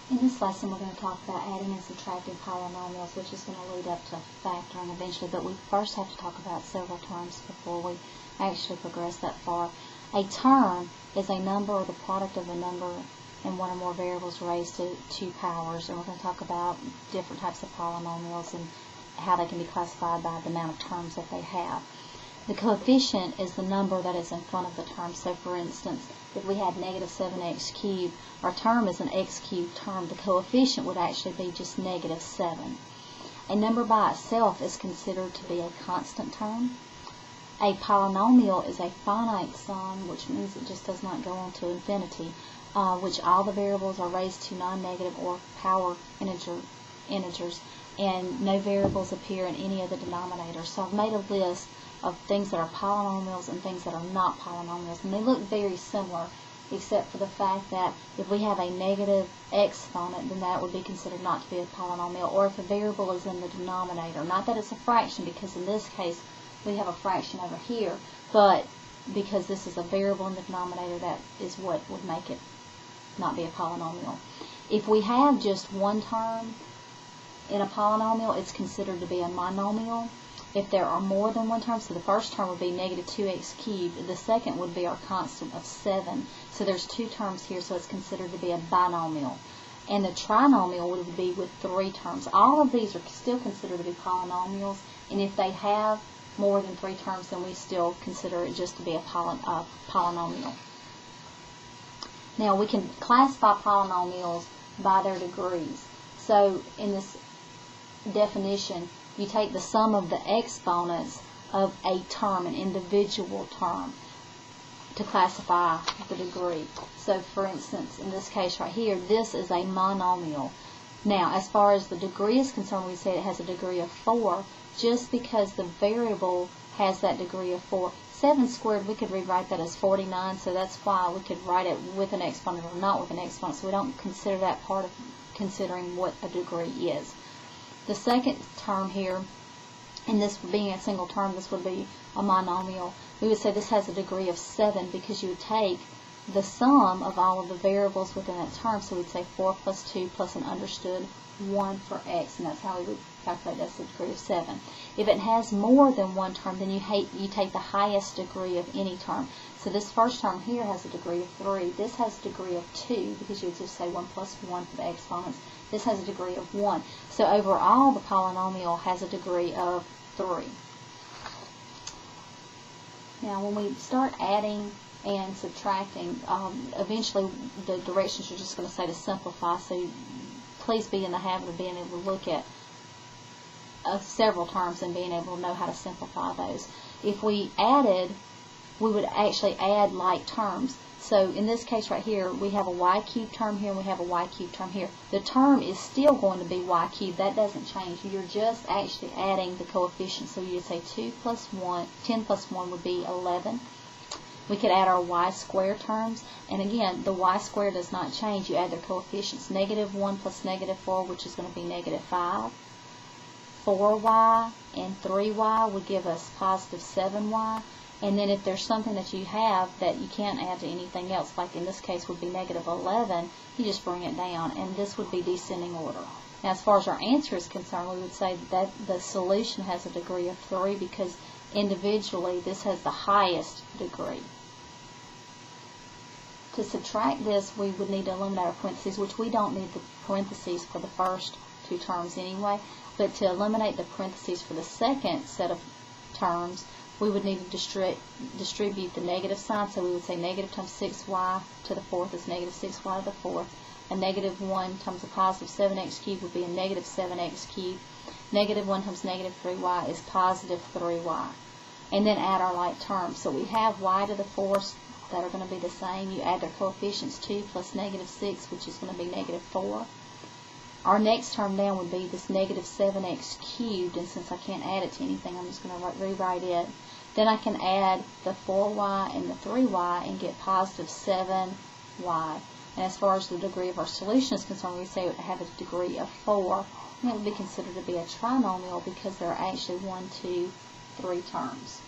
In this lesson, we're going to talk about adding and subtracting polynomials, which is going to lead up to factoring eventually, but we first have to talk about several terms before we actually progress that far. A term is a number or the product of a number and one or more variables raised to two powers, and we're going to talk about different types of polynomials and how they can be classified by the amount of terms that they have. The coefficient is the number that is in front of the term. So for instance, if we had negative 7x cubed, our term is an x cubed term. The coefficient would actually be just negative 7. A number by itself is considered to be a constant term. A polynomial is a finite sum, which means it just does not go on to infinity, which all the variables are raised to non-negative or power integers, and no variables appear in any of the denominators. So I've made a list of things that are polynomials and things that are not polynomials, and they look very similar except for the fact that if we have a negative exponent, then that would be considered not to be a polynomial, or if a variable is in the denominator. Not that it's a fraction, because in this case we have a fraction over here, but because this is a variable in the denominator, that is what would make it not be a polynomial. If we have just one term in a polynomial, it's considered to be a monomial. If there are more than one term, so the first term would be negative 2x cubed, the second would be our constant of 7. So there's two terms here, so it's considered to be a binomial. And the trinomial would be with 3 terms. All of these are still considered to be polynomials, and if they have more than 3 terms, then we still consider it just to be a polynomial. Now we can classify polynomials by their degrees. So in this definition, you take the sum of the exponents of a term, an individual term, to classify the degree. So for instance, in this case right here, this is a monomial. Now, as far as the degree is concerned, we say it has a degree of 4, just because the variable has that degree of 4. 7 squared, we could rewrite that as 49, so that's why we could write it with an exponent or not with an exponent, so we don't consider that part of considering what a degree is. The second term here, and this being a single term, this would be a monomial. We would say this has a degree of 7 because you would take the sum of all of the variables within that term. So we'd say 4 plus 2 plus an understood 1 for x, and that's how we would calculate that's the degree of 7. If it has more than one term, then you take the highest degree of any term. So this first term here has a degree of 3. This has a degree of 2 because you would just say 1 plus 1 for the exponents. This has a degree of 1. So overall, the polynomial has a degree of 3. Now, when we start adding and subtracting, eventually the directions are just going to say to simplify. So please be in the habit of being able to look at several terms and being able to know how to simplify those. If we added, we would actually add like terms. So in this case right here, we have a y cubed term here and we have a y cubed term here. The term is still going to be y cubed. That doesn't change. You're just actually adding the coefficient. So you would say 10 plus 1 would be 11. We could add our y squared terms, and again, the y squared does not change. You add their coefficients. Negative 1 plus negative 4, which is going to be negative 5. 4y and 3y would give us positive 7y. And then if there's something that you have that you can't add to anything else, like in this case would be negative 11, you just bring it down, and this would be descending order. Now, as far as our answer is concerned, we would say that the solution has a degree of 3 because individually this has the highest degree. To subtract this, we would need to eliminate our parentheses, which we don't need the parentheses for the first 2 terms anyway, but to eliminate the parentheses for the second set of terms, we would need to distribute the negative sign. So we would say negative times 6y to the 4th is negative 6y to the 4th. A negative 1 times a positive 7x cubed would be a negative 7x cubed. Negative 1 times negative 3y is positive 3y. And then add our like terms. So we have y to the 4th that are going to be the same. You add their coefficients, 2 plus negative 6, which is going to be negative 4. Our next term down would be this negative 7x cubed, and since I can't add it to anything, I'm just going to rewrite it. Then I can add the 4y and the 3y and get positive 7y. And as far as the degree of our solution is concerned, we say it would have a degree of 4. And it would be considered to be a trinomial because there are actually 1, 2, 3 terms.